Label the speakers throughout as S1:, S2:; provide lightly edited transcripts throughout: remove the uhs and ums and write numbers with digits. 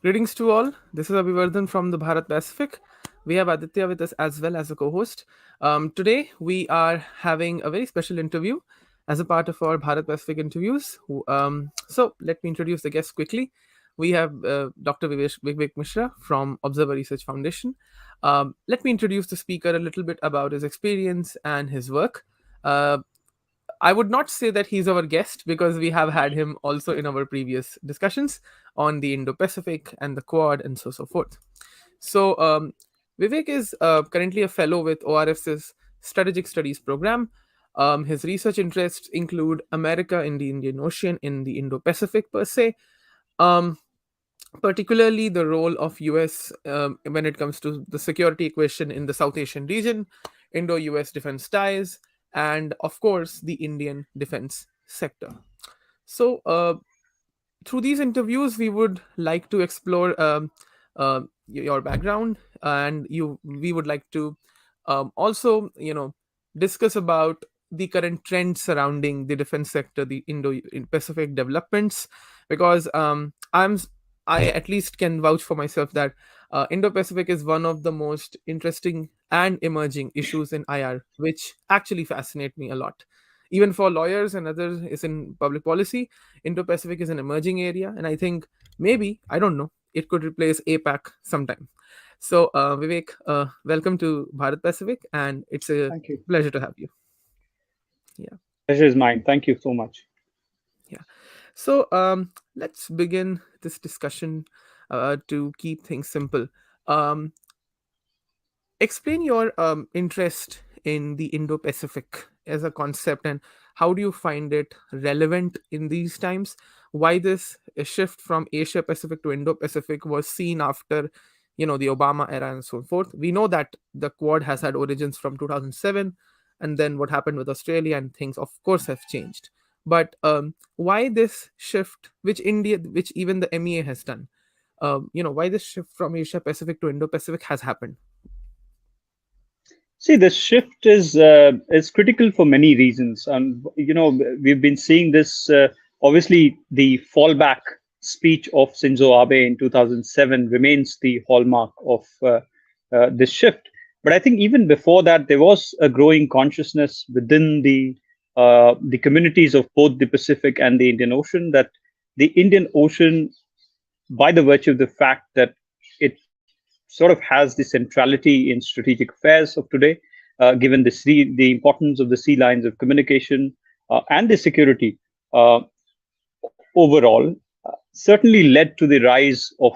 S1: Greetings to all. This is Abhivardhan from the Bharat Pacific. We have Aditya with us as well as a co host. Today, we are having a very special interview as a part of our Bharat Pacific interviews. So, let me introduce the guests quickly. We have Dr. Vivek Mishra from Observer Research Foundation. Let me introduce the speaker a little bit about his experience and his work. Uh, I would not say that he's our guest because we have had him also in our previous discussions on the Indo-Pacific and the Quad and so forth. So Vivek is currently a fellow with ORF's Strategic Studies program. His research interests include America in the Indian Ocean, in the Indo-Pacific per se, um, particularly the role of US when it comes to the security equation in the South Asian region, Indo-US defense ties, and of course the Indian defense sector. So through these interviews, we would like to explore your background, and you we would like to also discuss about the current trends surrounding the defense sector, the Indo-Pacific developments, because I at least can vouch for myself that Indo-Pacific is one of the most interesting and emerging issues in IR, which actually fascinate me a lot. Even for lawyers and others, is in public policy, Indo-Pacific is an emerging area, and I think maybe, I don't know, it could replace APAC sometime. So, Vivek, welcome to Bharat Pacific, and it's a
S2: Thank you.
S1: pleasure to have you. Yeah,
S2: Pleasure is mine. Thank you so much.
S1: yeah. So, let's begin this discussion to keep things simple. Um, Explain your interest in the Indo-Pacific as a concept, and how do you find it relevant in these times? Why this shift from Asia Pacific to Indo-Pacific was seen after, the Obama era and so forth. We know that the Quad has had origins from 2007, and then what happened with Australia and things, of course, have changed. But why this shift, which even the MEA has done? Why this shift from Asia Pacific to Indo-Pacific has happened?
S2: See, the shift is critical for many reasons, and we've been seeing this. Obviously, the fallback speech of Shinzo Abe in 2007 remains the hallmark of this shift. But I think even before that, there was a growing consciousness within the communities of both the Pacific and the Indian Ocean that the Indian Ocean, by the virtue of the fact that it sort of has the centrality in strategic affairs of today, given the importance of the sea lines of communication and the security uh, overall, certainly led to the rise of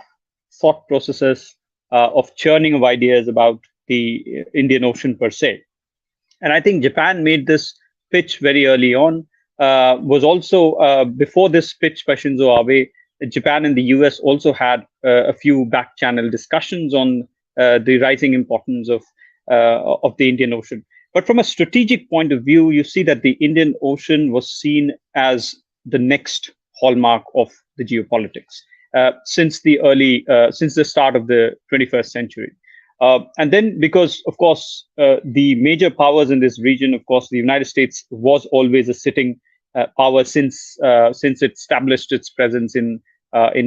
S2: thought processes of churning of ideas about the Indian Ocean per se. And I think Japan made this pitch very early on. Was also before this pitch by Shinzo Abe, Japan and the US also had a few back channel discussions on the rising importance of the Indian Ocean. But from a strategic point of view, you see that the Indian Ocean was seen as the next hallmark of the geopolitics since the start of the 21st century. And then, because of course the major powers in this region, of course, the United States was always a sitting power since it established its presence in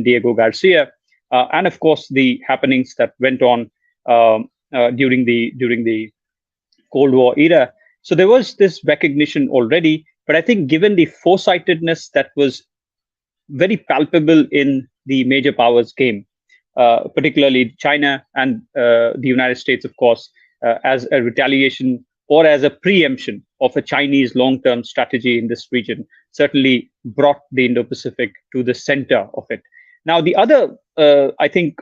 S2: Diego Garcia, and of course the happenings that went on during the Cold War era. So there was this recognition already, but I think given the foresightedness that was very palpable in the major powers game, particularly China and the United States, of course, as a retaliation or as a preemption of a Chinese long-term strategy in this region, certainly brought the Indo-Pacific to the center of it. Now, I think,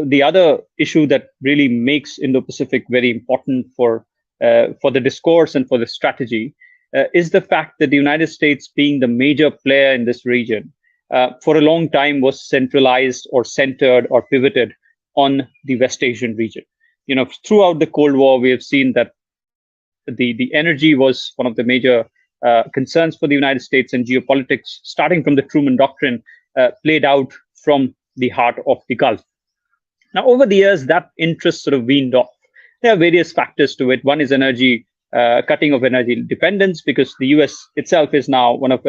S2: the other issue that really makes Indo-Pacific very important for the discourse and for the strategy is the fact that the United States, being the major player in this region, for a long time was centralized or centered or pivoted on the West Asian region. Throughout the Cold War, we have seen that the energy was one of the major concerns for the United States, and geopolitics, starting from the Truman Doctrine, played out from the heart of the Gulf. Now, over the years, that interest sort of weaned off. There are various factors to it. One is energy cutting of energy dependence, because the U.S. itself is now one of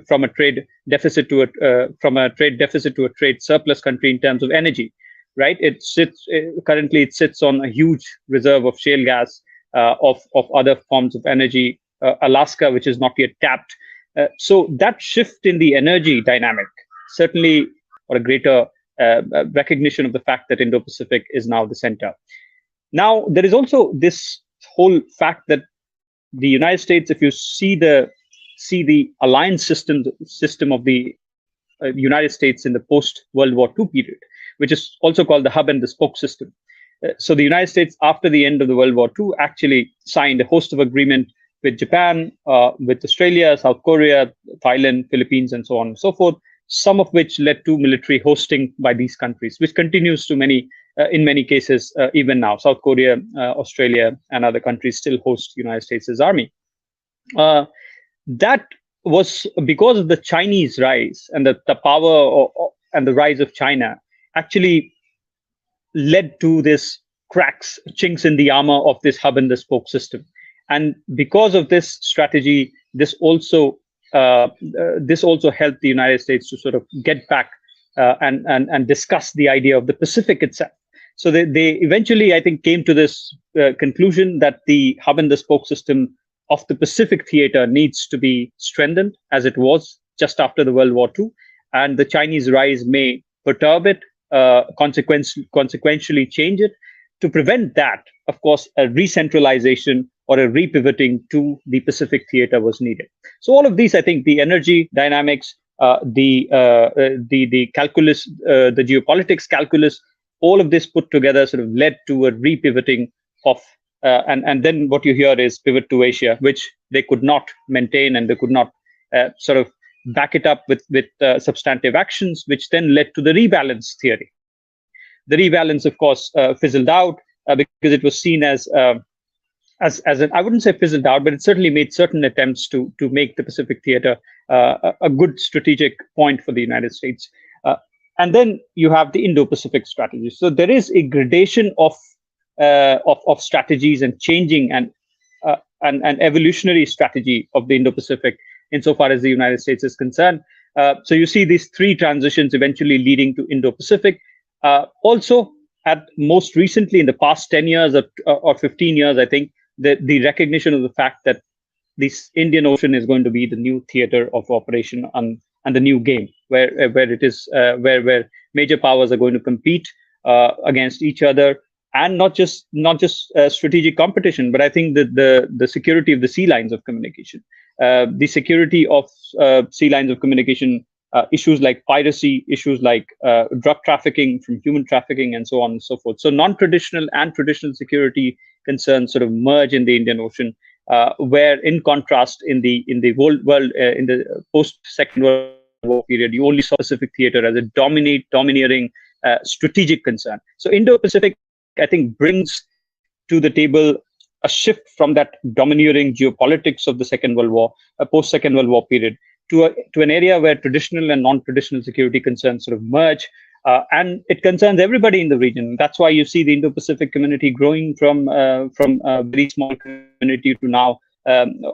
S2: from a trade deficit to a trade surplus country in terms of energy. Right? It sits currently. It sits on a huge reserve of shale gas, of other forms of energy, Alaska, which is not yet tapped. So that shift in the energy dynamic certainly, or a greater recognition of the fact that Indo-Pacific is now the center. Now, there is also this whole fact that the United States, if you see the alliance system of the United States in the post World War II period, which is also called the hub and the spoke system. So the United States, after the end of the World War II, actually signed a host of agreement with Japan, with Australia, South Korea, Thailand, Philippines, and so on and so forth. Some of which led to military hosting by these countries, which continues to in many cases, even now. South Korea, Australia, and other countries still host United States' army. That was because of the Chinese rise and the power and the rise of China actually led to this cracks, chinks in the armor of this hub and the spoke system. And because of this strategy, this also helped the United States to sort of get back and discuss the idea of the Pacific itself. So they eventually, I think, came to this conclusion that the hub and the spoke system of the Pacific theater needs to be strengthened, as it was just after the World War II, and the Chinese rise may perturb it, consequentially change it. To prevent that, of course, a re-centralization or a repivoting to the Pacific theater was needed. So all of these, I think, the energy dynamics, the calculus, the geopolitics calculus, all of this put together sort of led to a repivoting of, and then what you hear is pivot to Asia, which they could not maintain, and they could not sort of back it up with substantive actions, which then led to the rebalance theory. The rebalance, of course, fizzled out because it was seen as an, I wouldn't say fizzled out, but it certainly made certain attempts to make the Pacific theater a good strategic point for the United States. And then you have the Indo-Pacific strategy. So there is a gradation of strategies and changing and an evolutionary strategy of the Indo-Pacific insofar as the United States is concerned. So you see these three transitions eventually leading to Indo-Pacific. Also, at most recently in the past 10 years or 15 years, I think the recognition of the fact that this Indian Ocean is going to be the new theater of operation and the new game, where it is where major powers are going to compete against each other, and not just strategic competition, but I think that the security of the sea lines of communication, the security of sea lines of communication, issues like piracy, issues like drug trafficking, from human trafficking, and so on and so forth. So non-traditional and traditional security concerns sort of merge in the Indian Ocean, where in contrast in the world in the post Second World War period, you only saw Pacific theater as a domineering strategic concern. So Indo-Pacific, I think, brings to the table a shift from that domineering geopolitics of the Second World War, post Second World War period, to an area where traditional and non-traditional security concerns sort of merge, and it concerns everybody in the region. That's why you see the Indo-Pacific community growing from a very small community to now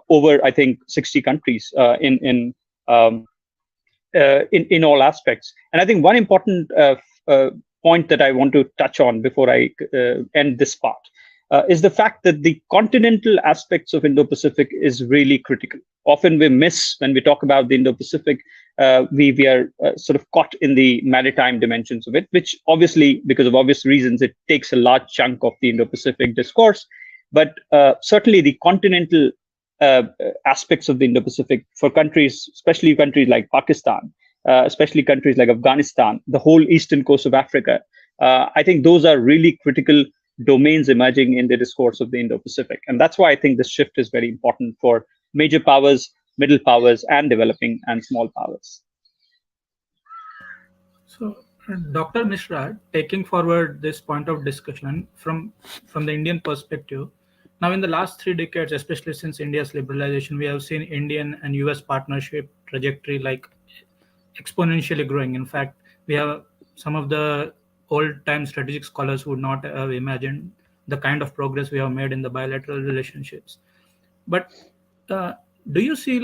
S2: over, I think, 60 countries in all aspects. And I think one important point that I want to touch on before I end this part is the fact that the continental aspects of Indo-Pacific is really critical. Often we miss, when we talk about the Indo-Pacific, we are sort of caught in the maritime dimensions of it, which obviously, because of obvious reasons, it takes a large chunk of the Indo-Pacific discourse. But certainly the continental aspects of the Indo-Pacific for countries, especially countries like Pakistan, especially countries like Afghanistan, the whole eastern coast of Africa, I think those are really critical domains emerging in the discourse of the Indo-Pacific. And that's why I think this shift is very important for major powers, middle powers, and developing and small powers.
S3: So, Dr. Mishra, taking forward this point of discussion from the Indian perspective, now in the last 3 decades, especially since India's liberalization, we have seen Indian and US partnership trajectory like exponentially growing. In fact, we have some of the old-time strategic scholars would not have imagined the kind of progress we have made in the bilateral relationships. But uh, do you see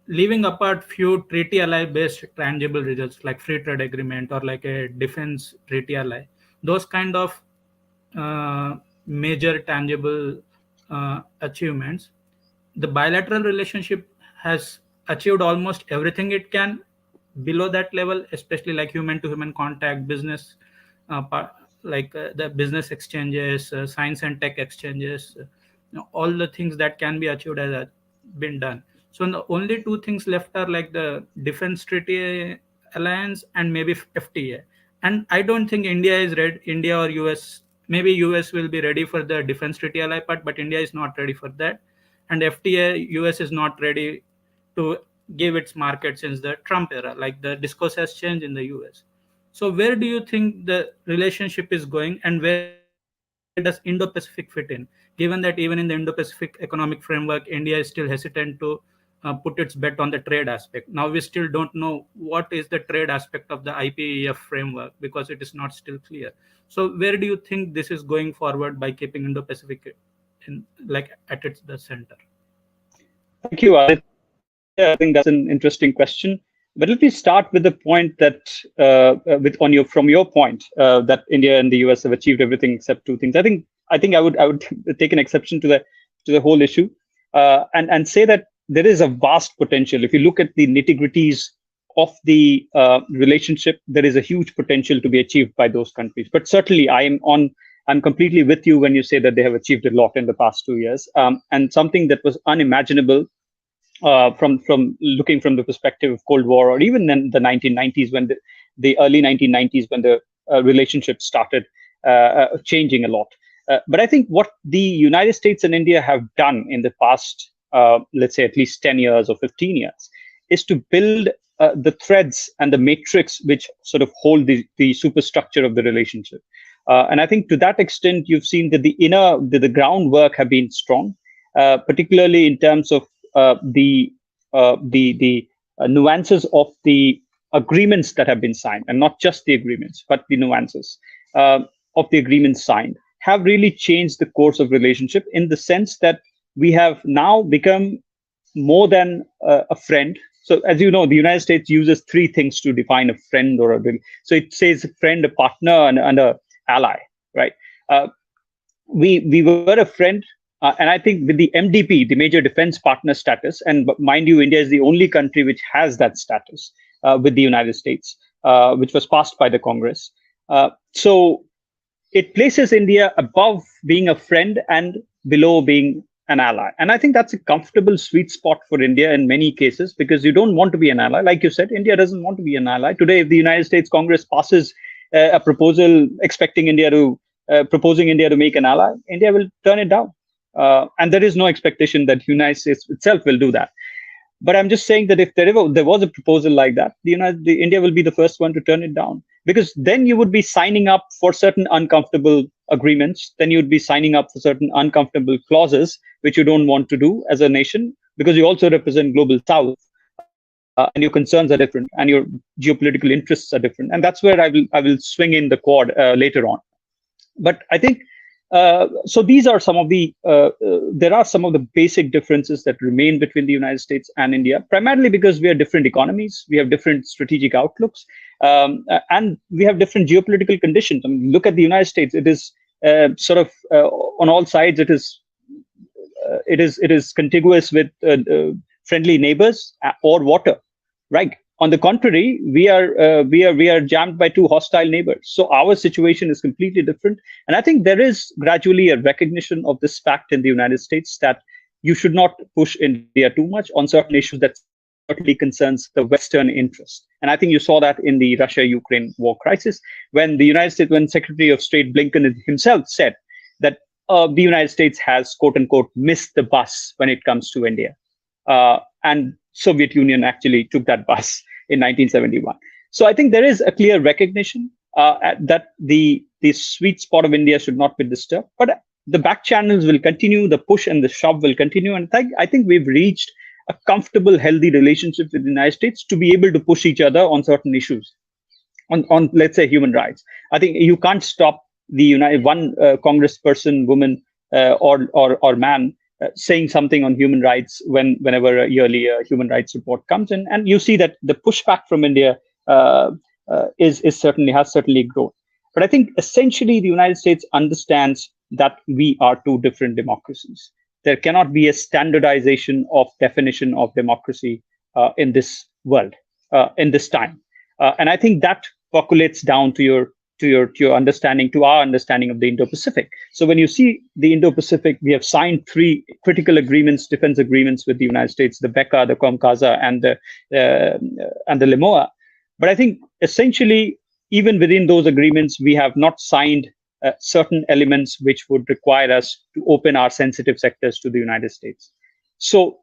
S3: leaving apart few treaty ally based tangible results like free trade agreement or like a defense treaty ally, those kind of major tangible achievements, the bilateral relationship has achieved almost everything it can below that level, especially like human to human contact, business, the business exchanges, science and tech exchanges, all the things that can be achieved has been done. So the only two things left are like the defense treaty alliance and maybe FTA. And I don't think India is ready. India or US, maybe US will be ready for the defense treaty ally part, but India is not ready for that. And FTA, US is not ready to give its market since the Trump era. Like the discourse has changed in the US. So where do you think the relationship is going, and where does Indo-Pacific fit in? Given that even in the Indo-Pacific economic framework, India is still hesitant to put its bet on the trade aspect. Now we still don't know what is the trade aspect of the IPEF framework because it is not still clear. So where do you think this is going forward by keeping Indo-Pacific in like at its the center?
S2: Thank you, Aditya. I think that's an interesting question. But let me start with the point that, from your point, that India and the US have achieved everything except two things. I think I would take an exception to the whole issue, and say that there is a vast potential. If you look at the nitty-gritties of the relationship, there is a huge potential to be achieved by those countries. But certainly, I'm completely with you when you say that they have achieved a lot in the past 2 years, and something that was unimaginable from looking from the perspective of Cold War, or even in the 1990s, when the early 1990s, when the relationship started changing a lot. But I think what the United States and India have done in the past, let's say at least 10 years or 15 years, is to build the threads and the matrix which sort of hold the superstructure of the relationship. And I think to that extent, you've seen that the groundwork have been strong, particularly in terms of the nuances of the agreements that have been signed, and not just the agreements, but the nuances of the agreements signed have really changed the course of relationship, in the sense that we have now become more than a friend. So, as you know, the United States uses three things to define a friend or a. So it says a friend, a partner, and a ally, right? We were a friend, and I think with the MDP, the major defense partner status, and mind you, India is the only country which has that status with the United States, which was passed by the Congress. So it places India above being a friend and below being an ally. And I think that's a comfortable sweet spot for India in many cases, because you don't want to be an ally. Like you said, India doesn't want to be an ally. Today, if the United States Congress passes a proposal proposing India to make an ally, India will turn it down. And there is no expectation that the United States itself will do that. But I'm just saying that if there was a proposal like that, India will be the first one to turn it down, because then you would be signing up for certain uncomfortable agreements. Then you would be signing up for certain uncomfortable clauses, which you don't want to do as a nation, because you also represent global South, and your concerns are different, and your geopolitical interests are different. And that's where I will swing in the chord later on. But I think so. These are some of the there are some of the basic differences that remain between the United States and India, primarily because we are different economies, we have different strategic outlooks, and we have different geopolitical conditions. I mean, look at the United States; it is sort of on all sides. It is contiguous with friendly neighbors or water, right? On the contrary, we are jammed by two hostile neighbors. So our situation is completely different. And I think there is gradually a recognition of this fact in the United States, that you should not push India too much on certain issues that certainly concerns the Western interest. And I think you saw that in the Russia-Ukraine war crisis, when when Secretary of State Blinken himself said that the United States has, quote unquote, missed the bus when it comes to India. And Soviet Union actually took that bus in 1971. So I think there is a clear recognition that the sweet spot of India should not be disturbed. But the back channels will continue, the push and the shove will continue. And I think we've reached a comfortable, healthy relationship with the United States to be able to push each other on certain issues, on let's say, human rights. I think you can't stop one congressperson, woman, or man saying something on human rights whenever a yearly human rights report comes in, and you see that the pushback from India uh, is certainly has certainly grown. But I think essentially the United States understands that we are two different democracies. There cannot be a standardization of definition of democracy in this world, in this time. And I think that percolates down to your understanding, to our understanding of the Indo-Pacific. So when you see the Indo-Pacific, we have signed three critical agreements, defense agreements with the United States: the BECA, the COMCASA, and the LIMOA. But I think essentially, even within those agreements, we have not signed certain elements which would require us to open our sensitive sectors to the United States. So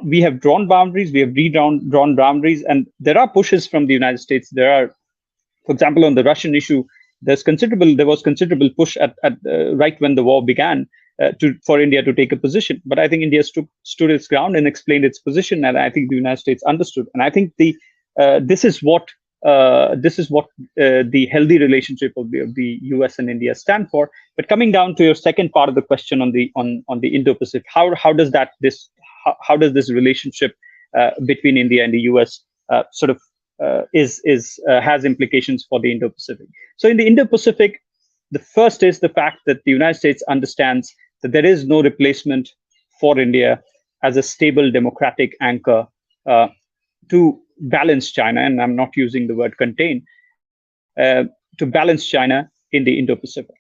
S2: we have drawn boundaries, we have drawn boundaries, and there are pushes from the United States. There are, for example, on the Russian issue, there was considerable push at right when the war began for India to take a position. But I think India stood its ground and explained its position, and I think the United States understood. And I think this is what the healthy relationship of the US and India stand for. But coming down to your second part of the question on the Indo-Pacific, how does this relationship between India and the US sort of has implications for the Indo-Pacific? So in the Indo-Pacific, the first is the fact that the United States understands that there is no replacement for India as a stable democratic anchor to balance China, and I'm not using the word contain, to balance China in the Indo-Pacific,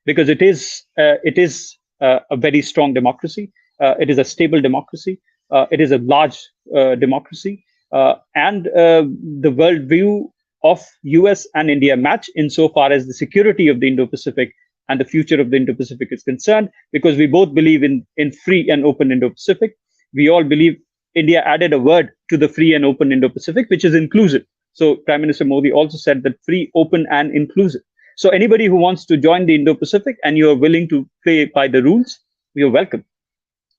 S2: because it is a very strong democracy. It is a stable democracy. It is a large democracy, and the worldview of US and India match insofar as the security of the Indo-Pacific and the future of the Indo-Pacific is concerned, because we both believe in free and open Indo-Pacific. We all believe India added a word to the free and open Indo-Pacific, which is inclusive. So Prime Minister Modi also said that free, open, and inclusive. So anybody who wants to join the Indo-Pacific and you are willing to play by the rules, you're welcome.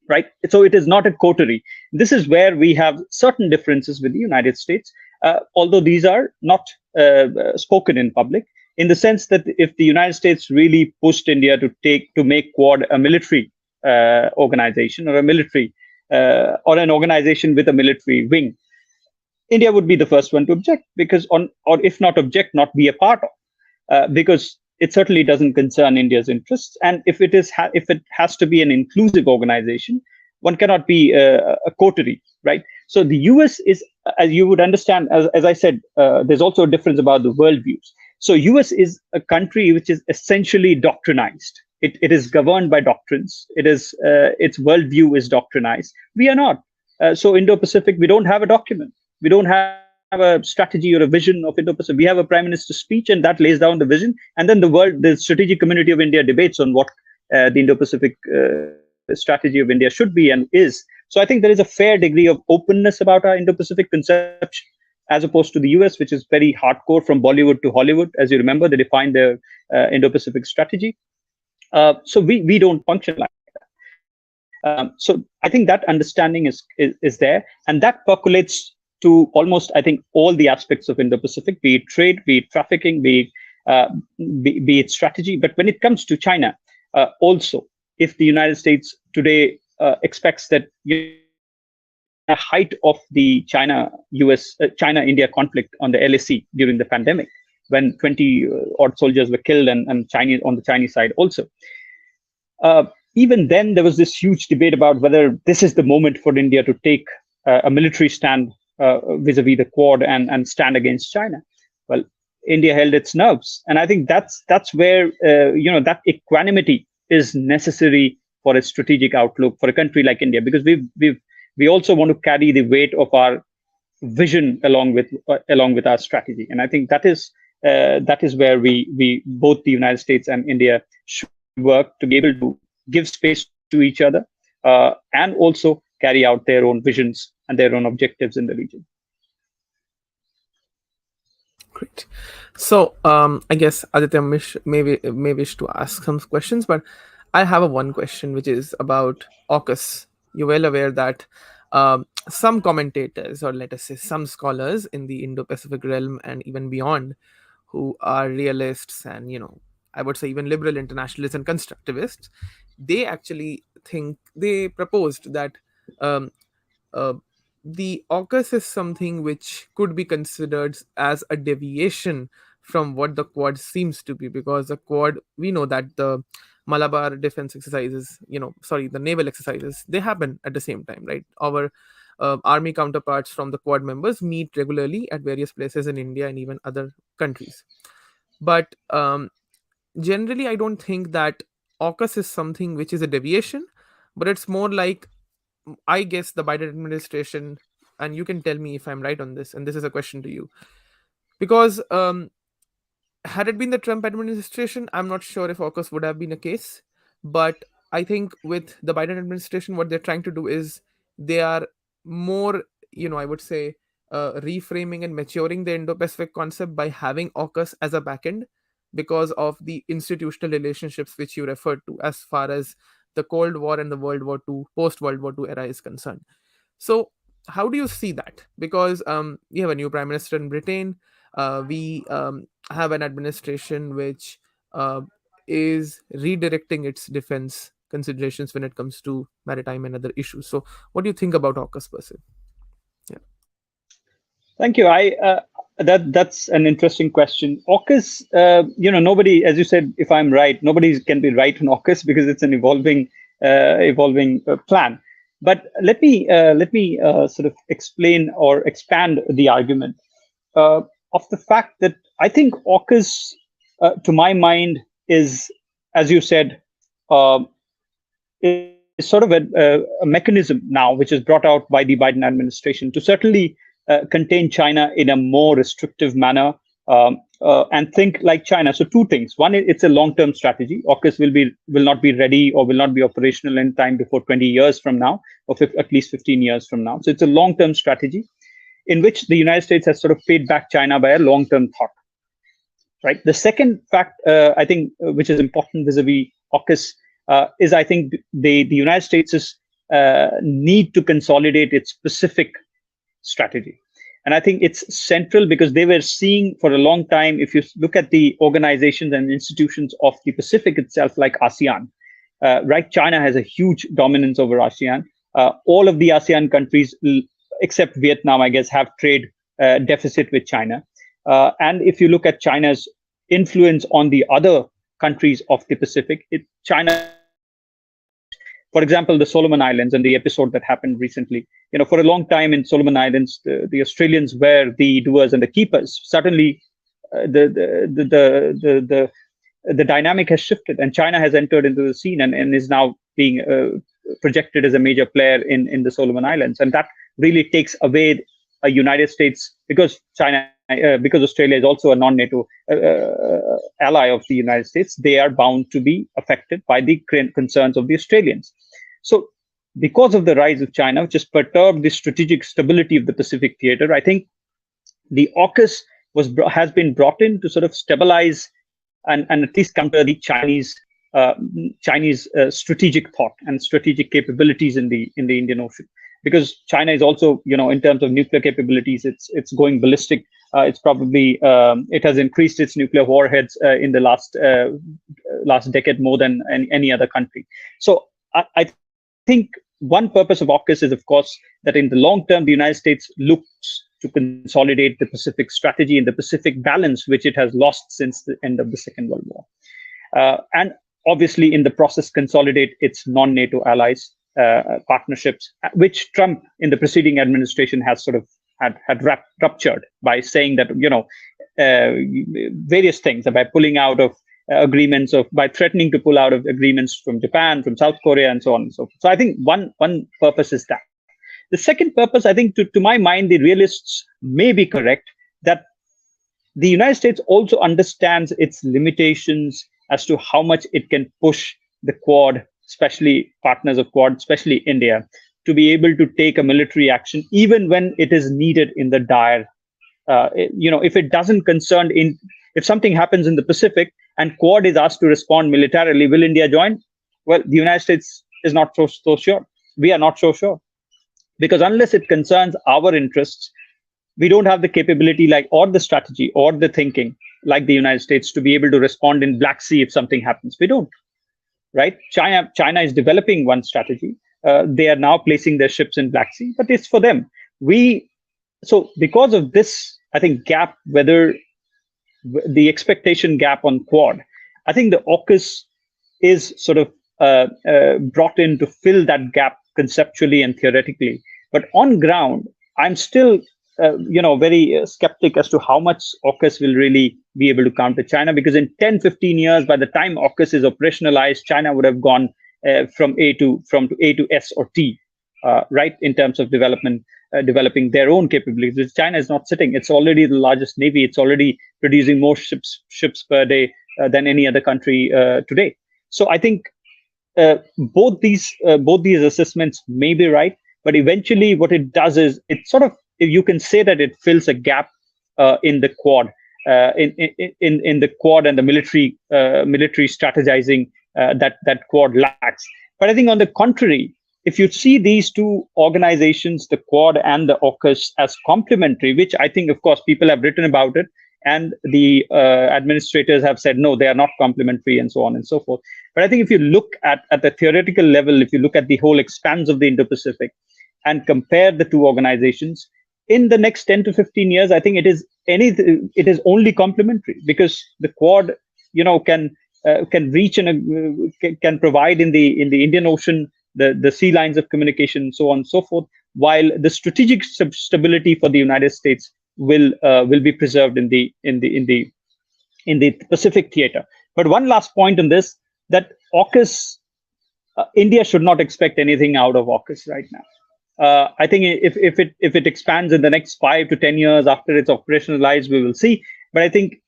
S2: Right? So it is not a coterie. This is where we have certain differences with the United States, although these are not spoken in public, in the sense that if the United States really pushed India to make Quad a military organization, or a military or an organization with a military wing, India would be the first one to object, or if not object, not be a part of, because it certainly doesn't concern India's interests. And if it has to be an inclusive organization, one cannot be a coterie, right? So the US is, as you would understand, as I said, there's also a difference about the worldviews. So US is a country which is essentially doctrinized. It is governed by doctrines. Its worldview is doctrinized. We are not. So Indo-Pacific, we don't have a document. We don't have a strategy or a vision of Indo-Pacific. We have a prime minister's speech, and that lays down the vision. And then the strategic community of India debates on what the Indo-Pacific strategy of India should be and is. So I think there is a fair degree of openness about our Indo-Pacific conception, as opposed to the US, which is very hardcore from Bollywood to Hollywood. As you remember, they defined their Indo-Pacific strategy. So we don't function like that. So I think that understanding is there, and that percolates to almost, I think, all the aspects of Indo-Pacific, be it trade, be it trafficking, be it strategy. But when it comes to China, also, if the United States today expects that the height of the China-India conflict on the LAC during the pandemic, when 20 odd soldiers were killed, and Chinese on the Chinese side also. Even then, there was this huge debate about whether this is the moment for India to take a military stand vis-a-vis the Quad and stand against China. Well, India held its nerves, and I think that's where that equanimity is necessary for a strategic outlook for a country like India, because we also want to carry the weight of our vision along with our strategy, and I think that is where we both the United States and India should work to be able to give space to each other and also carry out their own visions and their own objectives in the region.
S1: Great. So I guess Aditya may wish to ask some questions, but I have one question, which is about AUKUS. You're well aware that some commentators, or let us say some scholars in the Indo-Pacific realm and even beyond, who are realists and I would say even liberal internationalists and constructivists, they actually they proposed that um, uh, the AUKUS is something which could be considered as a deviation from what the Quad seems to be, because the Quad, we know that the Malabar defense exercises, sorry, the naval exercises, they happen at the same time, right? Our army counterparts from the Quad members meet regularly at various places in India and even other countries. But generally, I don't think that AUKUS is something which is a deviation, but it's more like, I guess, the Biden administration, and you can tell me if I'm right on this, and this is a question to you, because had it been the Trump administration, I'm not sure if AUKUS would have been a case. But I think with the Biden administration, what they're trying to do is they are more, I would say, reframing and maturing the Indo-Pacific concept by having AUKUS as a backend, because of the institutional relationships which you referred to, as far as the Cold War and the World War II, post World War II era is concerned. So, how do you see that? Because we have a new prime minister in Britain. We have an administration which uh, is redirecting its defense considerations when it comes to maritime and other issues. So, what do you think about AUKUS per se? Yeah.
S2: Thank you. That's an interesting question. AUKUS, nobody, as you said, if I'm right, nobody can be right on AUKUS because it's an evolving plan. But let me sort of explain or expand the argument of the fact that I think AUKUS, to my mind, is, as you said, uh, is sort of a mechanism now which is brought out by the Biden administration to certainly contain China in a more restrictive manner, and think like China. So two things. One, it's a long-term strategy. AUKUS will not be ready or will not be operational in time before 20 years from now, or at least 15 years from now. So it's a long-term strategy in which the United States has sort of paid back China by a long-term thought. Right. The second fact, I think, which is important vis-a-vis AUKUS, is I think the United States' need to consolidate its Pacific strategy. And I think it's central because they were seeing for a long time, if you look at the organizations and institutions of the Pacific itself, like ASEAN, right? China has a huge dominance over ASEAN. All of the ASEAN countries, except Vietnam, I guess, have trade deficit with China. And if you look at China's influence on the other countries of the Pacific, China, for example, the Solomon Islands and the episode that happened recently, for a long time in Solomon Islands, the Australians were the doers and the keepers. Suddenly, the dynamic has shifted, and China has entered into the scene and is now being projected as a major player in the Solomon Islands, and that really takes away a United States, because Australia is also a non-NATO ally of the United States. They are bound to be affected by the concerns of the Australians. So, because of the rise of China, which has perturbed the strategic stability of the Pacific theater, I think the AUKUS has been brought in to sort of stabilize and at least counter the Chinese strategic thought and strategic capabilities in the Indian Ocean. Because China is also, in terms of nuclear capabilities, it's going ballistic. It's probably it has increased its nuclear warheads in the last decade more than any other country. So I think one purpose of AUKUS is, of course, that in the long term, the United States looks to consolidate the Pacific strategy and the Pacific balance, which it has lost since the end of the Second World War, and obviously in the process consolidate its non-NATO allies. Partnerships, which Trump in the preceding administration has sort of had ruptured by saying that various things, by pulling out of agreements, by threatening to pull out of agreements from Japan, from South Korea, and so on and so forth. So I think one purpose is that. The second purpose, I think, to my mind, the realists may be correct that the United States also understands its limitations as to how much it can push the Quad, especially partners of Quad, especially India, to be able to take a military action, even when it is needed in the dire. If it doesn't concern if something happens in the Pacific and Quad is asked to respond militarily, will India join? Well, the United States is not so sure. We are not so sure. Because unless it concerns our interests, we don't have the capability or the strategy or the thinking like the United States to be able to respond in Black Sea if something happens. We don't. right? China is developing one strategy. They are now placing their ships in Black Sea, but it's for them. We So because of this, I think gap, whether the expectation gap on Quad, I think the AUKUS is sort of brought in to fill that gap conceptually and theoretically. But on ground, I'm still, very skeptic as to how much AUKUS will really be able to counter China, because in 10, 15 years, by the time AUKUS is operationalized, China would have gone from A to S or T, right, in terms of developing their own capabilities. China is not sitting; it's already the largest navy. It's already producing more ships per day than any other country today. So I think both these assessments may be right, but eventually what it does is it sort of, you can say that it fills a gap in the Quad, in the Quad and the military strategizing that Quad lacks. But I think on the contrary, if you see these two organizations, the Quad and the AUKUS, as complementary, which I think, of course, people have written about it, and the administrators have said, no, they are not complementary, and so on and so forth. But I think if you look at the theoretical level, if you look at the whole expanse of the Indo-Pacific and compare the two organizations, in the next 10 to 15 years, I think it is only complementary, because the Quad, can reach and can provide in the Indian Ocean the sea lines of communication, so on and so forth, while the strategic stability for the United States will be preserved in the Pacific theater. But one last point on this, that AUKUS, India should not expect anything out of AUKUS right now. I think if it expands in the next 5 to 10 years after it's operationalized, we will see. But I think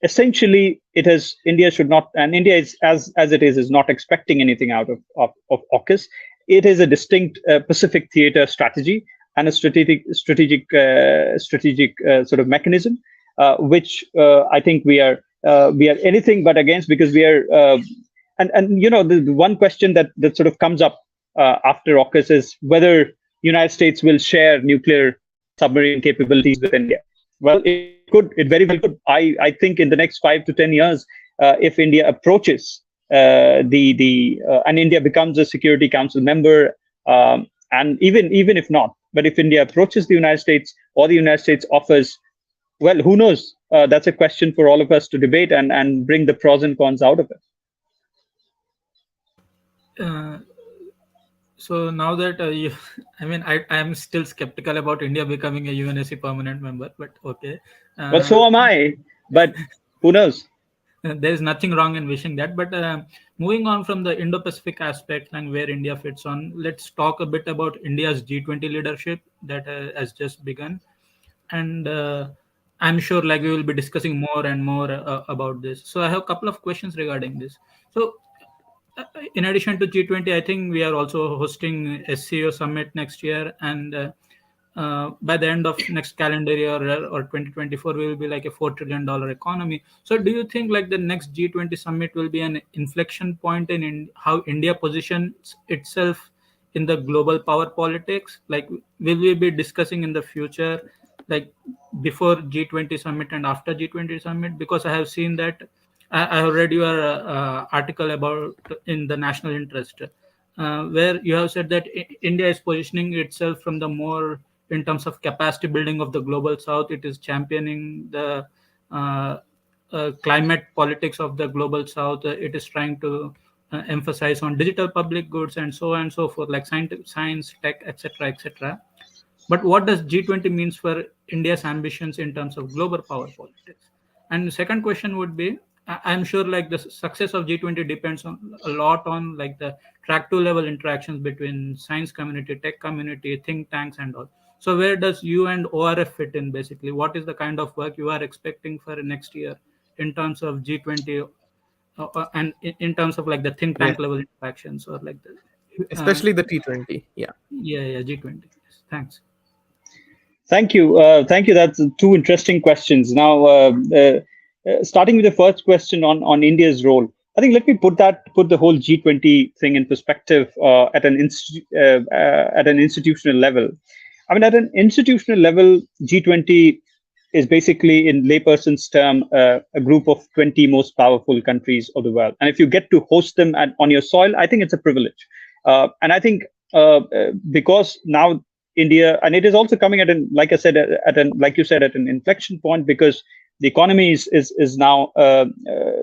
S2: essentially India should not, and India is as it is not expecting anything out of AUKUS. It is a distinct Pacific theater strategy and a strategic sort of mechanism, which I think we are anything but against, because we are the one question that sort of comes up after AUKUS is whether United States will share nuclear submarine capabilities with India. Well, it very well could. I think in the next 5 to 10 years, if India approaches and India becomes a Security Council member, and even if not, but if India approaches the United States, or the United States offers, well, who knows? That's a question for all of us to debate and bring the pros and cons out of it.
S3: So now that I am still skeptical about India becoming a UNSC permanent member, but okay.
S2: But so am I. But who knows?
S3: There is nothing wrong in wishing that. But moving on from the Indo-Pacific aspect and where India fits on, let's talk a bit about India's G20 leadership that has just begun. And I'm sure we will be discussing more and more about this. So I have a couple of questions regarding this. So in addition to G20, I think we are also hosting SCO summit next year, and by the end of next calendar year or 2024, we will be like a $4 trillion economy. So do you think the next G20 summit will be an inflection point in how India positions itself in the global power politics? Will we be discussing in the future, before G20 summit and after G20 summit? Because I have seen that I have read your article about in the national interest, where you have said that India is positioning itself from the more in terms of capacity building of the global south. It is championing the climate politics of the global south. It is trying to emphasize on digital public goods and so on and so forth, like science, tech, etc., etc. But what does G20 means for India's ambitions in terms of global power politics? And the second question would be, I'm sure the success of G20 depends on a lot on the track 2 level interactions between science community, tech community, think tanks and all. So where does you and ORF fit in basically? What is the kind of work you are expecting for next year in terms of G20 and in terms of the think tank level interactions or
S1: especially the T20? Yeah,
S3: G20. Yes. Thanks.
S2: Thank you. That's two interesting questions. Now, starting with the first question on India's role, I think let me put the whole G20 thing in perspective at an institutional level. I mean, at an institutional level, G20 is basically, in layperson's term, a group of 20 most powerful countries of the world. And if you get to host them on your soil, I think it's a privilege. And I think because now India, and it is also coming at an, like I said, like you said, at an inflection point, because the economy is now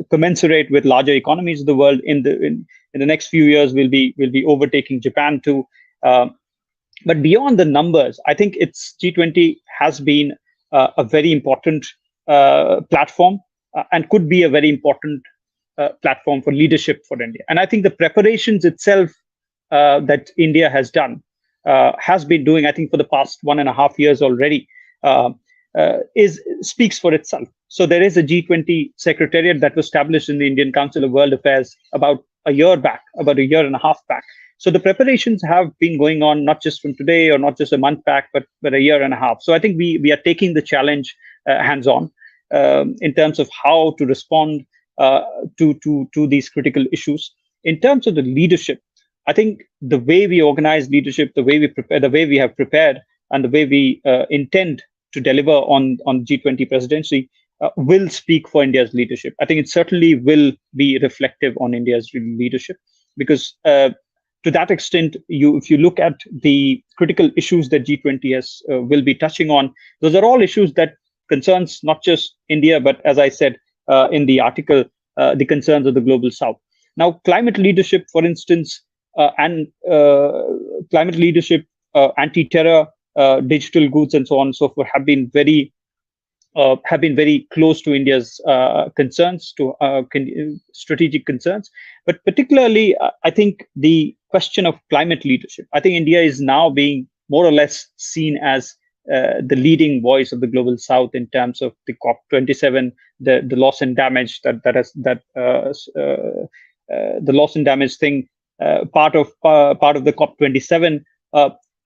S2: commensurate with larger economies of the world. In the next few years, we'll be overtaking Japan too. But beyond the numbers, I think G20 has been a very important platform, and could be a very important platform for leadership for India. And I think the preparations itself that India has been doing, I think, for the past 1.5 years already, speaks for itself. So there is a G20 Secretariat that was established in the Indian Council of World Affairs about a year and a half back. So the preparations have been going on, not just from today or not just a month back, but a year and a half. So I think we are taking the challenge hands-on in terms of how to respond to these critical issues. In terms of the leadership, I think the way we organize leadership, the way we prepare, the way we have prepared, and the way we intend to deliver on G20 presidency will speak for India's leadership. I think it certainly will be reflective on India's leadership, because to that extent, if you look at the critical issues that G20 will be touching on, those are all issues that concerns not just India, but, as I said in the article, the concerns of the global South. Now, climate leadership, for instance, climate leadership, anti-terror, digital goods, and so on and so forth have been very close to India's concerns, to strategic concerns. But particularly, I think the question of climate leadership, I think India is now being more or less seen as the leading voice of the global South in terms of the COP27, the loss and damage the loss and damage thing, part of the COP27.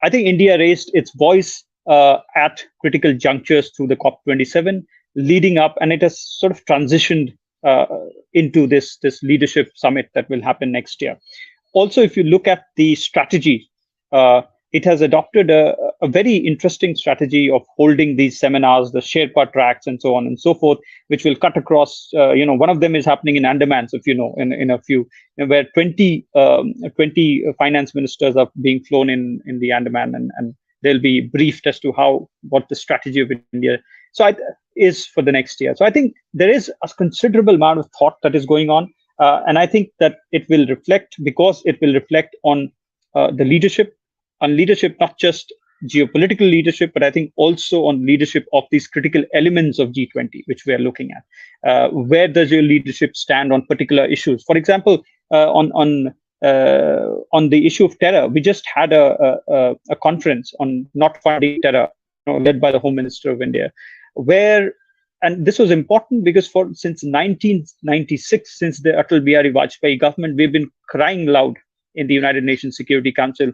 S2: I think India raised its voice at critical junctures through the COP27 leading up, and it has sort of transitioned into this leadership summit that will happen next year. Also, if you look at the strategy, it has adopted a very interesting strategy of holding these seminars, the Sherpa tracks, and so on and so forth, which will cut across. One of them is happening in Andaman, so in a few, where 20 finance ministers are being flown in the Andaman, and they'll be briefed as to what the strategy of India is for the next year. So I think there is a considerable amount of thought that is going on, and I think that it will reflect on the leadership, not just geopolitical leadership, but I think also on leadership of these critical elements of G20, which we are looking at. Where does your leadership stand on particular issues? For example, on the issue of terror, we just had a conference on not funding terror, led by the Home Minister of India, and this was important because since 1996, since the Atal Bihari Vajpayee government, we've been crying loud in the United Nations Security Council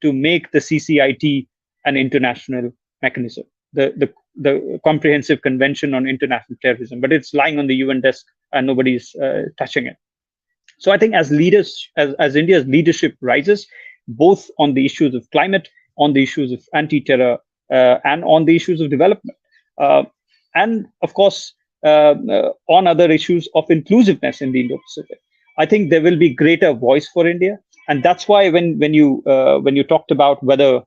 S2: to make the CCIT an international mechanism, the Comprehensive Convention on International Terrorism, but it's lying on the UN desk and nobody's touching it. So I think as leaders, as India's leadership rises, both on the issues of climate, on the issues of anti-terror, and on the issues of development, and of course on other issues of inclusiveness in the Indo-Pacific, I think there will be greater voice for India. And that's why when you talked about whether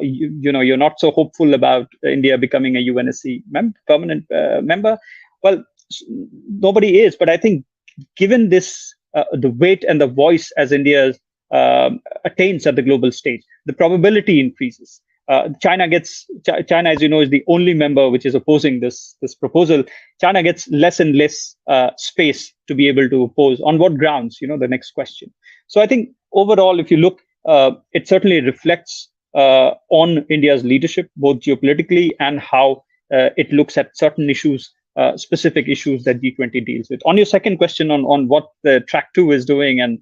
S2: you're not so hopeful about India becoming a UNSC permanent member, well, nobody is. But I think given this, the weight and the voice as India attains at the global stage, the probability increases. China, as you know, is the only member which is opposing this proposal. China gets less and less space to be able to oppose. On what grounds? The next question. So I think overall, if you look, it certainly reflects on India's leadership, both geopolitically and how it looks at certain issues, specific issues that G20 deals with. On your second question on what the Track 2 is doing and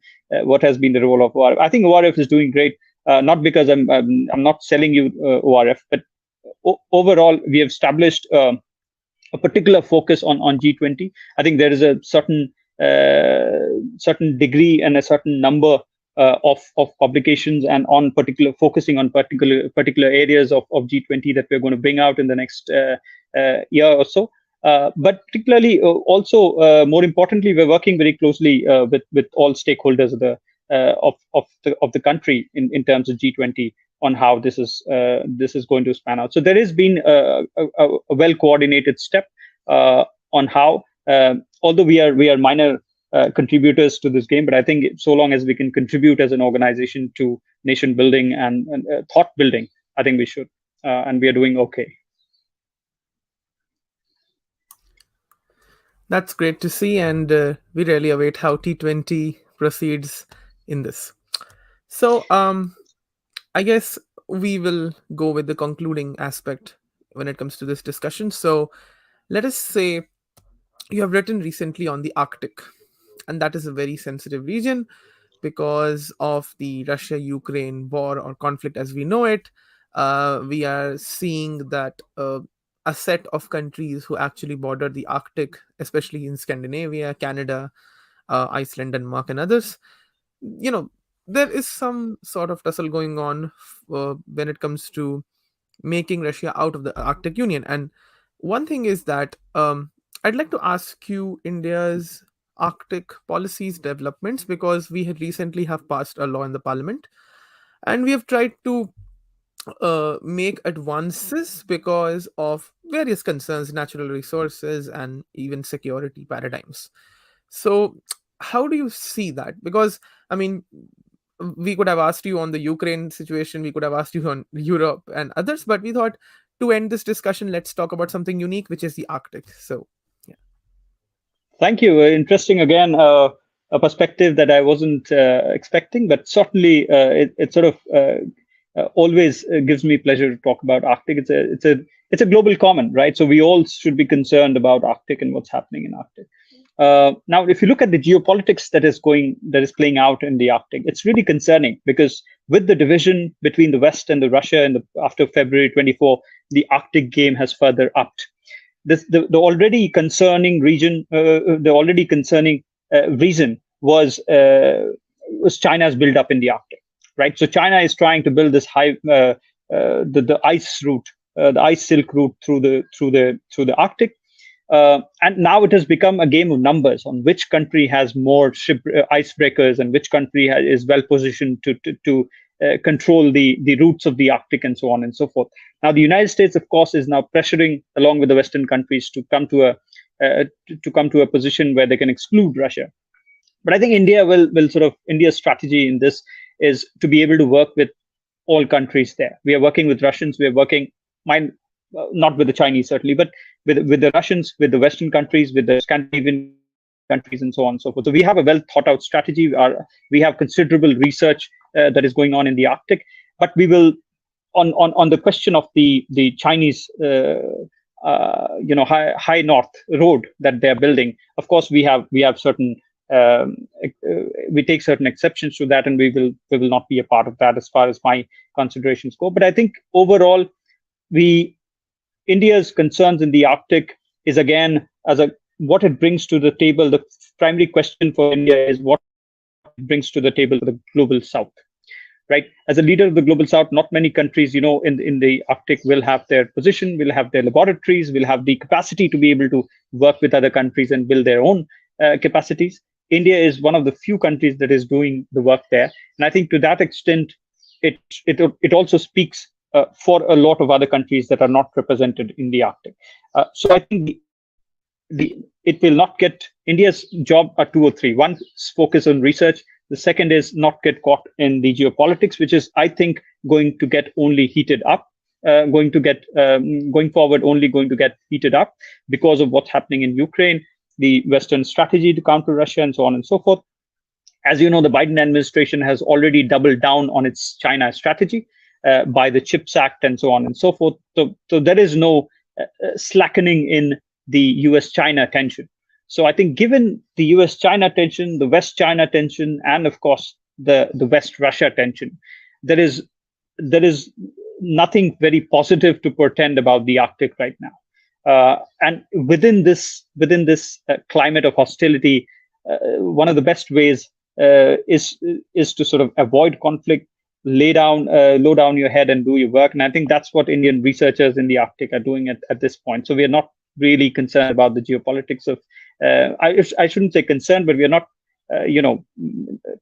S2: what has been the role of ORF, I think ORF is doing great. Not because I'm not selling you ORF, but overall we have established a particular focus on G20. I think there is a certain degree and a certain number of publications and focusing on particular areas of G20 that we're going to bring out in the next year or so. But particularly, also more importantly, we're working very closely with all stakeholders of the country in terms of G20 on how this is going to span out. So there has been a well coordinated step on how, although we are minor contributors to this game, but I think so long as we can contribute as an organization to nation building and thought building, I think we should, and we are doing okay.
S1: That's great to see, and we really await how T20 proceeds in this. So, I guess we will go with the concluding aspect when it comes to this discussion. So, let us say you have written recently on the Arctic, and that is a very sensitive region because of the Russia Ukraine war or conflict as we know it. We are seeing that a set of countries who actually border the Arctic, especially in Scandinavia, Canada, Iceland, Denmark, and others, there is some sort of tussle going on when it comes to making Russia out of the Arctic Union. And one thing is that I'd like to ask you India's Arctic policies developments, because we had recently have passed a law in the parliament and we have tried to make advances because of various concerns, natural resources, and even security paradigms. So, how do you see that? Because, I mean, we could have asked you on the Ukraine situation, we could have asked you on Europe and others, but we thought to end this discussion, let's talk about something unique, which is the Arctic. So, yeah.
S2: Thank you. Interesting again, a perspective that I wasn't expecting, but certainly it sort of always gives me pleasure to talk about Arctic. It's a global common, right? So we all should be concerned about Arctic and what's happening in Arctic. Now, if you look at the geopolitics that is playing out in the Arctic, it's really concerning because with the division between the West and the Russia after February 24, the Arctic game has further upped. The already concerning region, the already concerning reason was China's build-up in the Arctic, right? So China is trying to build this the ice route, the ice silk route through the Arctic. And now it has become a game of numbers on which country has more icebreakers and which country is well positioned to control the routes of the Arctic and so on and so forth. Now, the United States, of course, is now pressuring along with the Western countries to come to a position where they can exclude Russia. But I think India's strategy in this is to be able to work with all countries there. We are working with Russians. We are working, not with the Chinese certainly, but with the Russians, with the Western countries, with the Scandinavian countries, and so on and so forth. So we have a well thought out strategy. We have considerable research that is going on in the Arctic, but we will on the question of the Chinese high north road that they're building. Of course, we have certain we take certain exceptions to that, and we will not be a part of that as far as my considerations go. But I think overall, India's concerns in the Arctic is again what it brings to the table. The primary question for India is what it brings to the table for the global South, right? As a leader of the global South, not many countries, in the Arctic will have their position, will have their laboratories, will have the capacity to be able to work with other countries and build their own capacities. India is one of the few countries that is doing the work there, and I think to that extent, it also speaks for a lot of other countries that are not represented in the Arctic. So I think it will not get India's job are two or three. One is focus on research. The second is not get caught in the geopolitics, which is, I think, going to get only heated up. Going forward, only going to get heated up because of what's happening in Ukraine, the Western strategy to counter Russia, and so on and so forth. As you know, the Biden administration has already doubled down on its China strategy by the CHIPS Act and so on and so forth. So there is no slackening in the US-China tension. So I think given the US-China tension, the West-China tension, and of course the West-Russia tension, there is nothing very positive to portend about the Arctic right now. And within this climate of hostility, one of the best ways is to sort of avoid conflict, low down your head and do your work. And I think that's what Indian researchers in the Arctic are doing at this point. So we are not really concerned about the geopolitics of. I shouldn't say concerned, but we are not,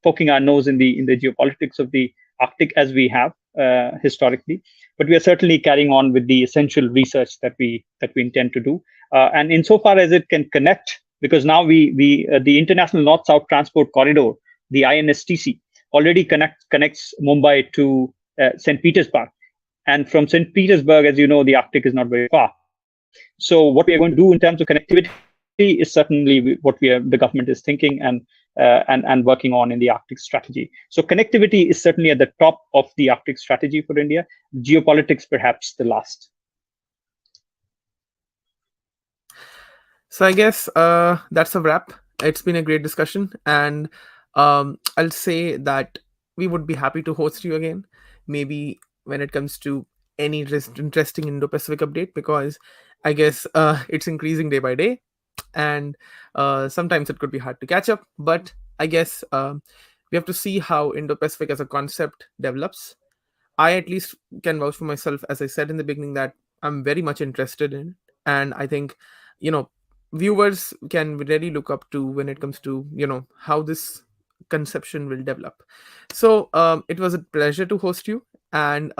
S2: poking our nose in the geopolitics of the Arctic as we have historically. But we are certainly carrying on with the essential research that we intend to do. And insofar as it can connect, because now we the International North-South Transport Corridor, the INSTC, already connects Mumbai to St. Petersburg. And from St. Petersburg, as you know, the Arctic is not very far. So what we are going to do in terms of connectivity is certainly what the government is thinking and working on in the Arctic strategy. So connectivity is certainly at the top of the Arctic strategy for India. Geopolitics, perhaps the last.
S1: So I guess that's a wrap. It's been a great discussion, and I'll say that we would be happy to host you again, maybe when it comes to any interesting Indo-Pacific update, because I guess it's increasing day by day, and sometimes it could be hard to catch up. But I guess we have to see how Indo-Pacific as a concept develops. I at least can vouch for myself, as I said in the beginning, that I'm very much interested in, and I think you know viewers can really look up to when it comes to how this conception will develop. So it was a pleasure to host you, and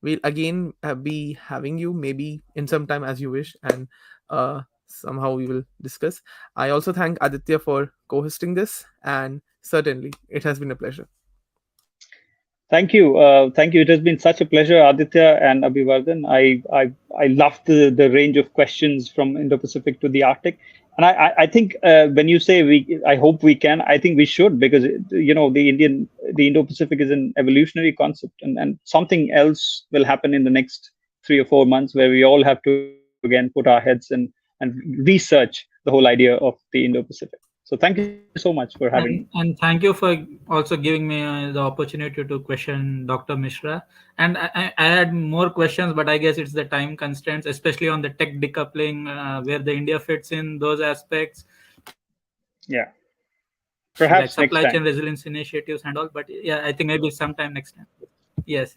S1: we'll again be having you maybe in some time as you wish, and somehow we will discuss. I also thank Aditya for co-hosting this, and certainly it has been a pleasure.
S2: Thank you. Thank you. It has been such a pleasure, Aditya and Abhivardhan. I loved the range of questions from Indo-Pacific to the Arctic. And I think when you say I hope we can, I think we should, because the Indo-Pacific is an evolutionary concept, and something else will happen in the next 3 or 4 months where we all have to again put our heads and research the whole idea of the Indo-Pacific. So thank you so much for having me.
S3: And thank you for also giving me the opportunity to question Dr. Mishra. And I had more questions, but I guess it's the time constraints, especially on the tech decoupling, where the India fits in those aspects.
S2: Yeah.
S3: Like
S2: Perhaps next
S3: supply chain
S2: time.
S3: resilience initiatives and all. But yeah, I think maybe sometime next time. Yes.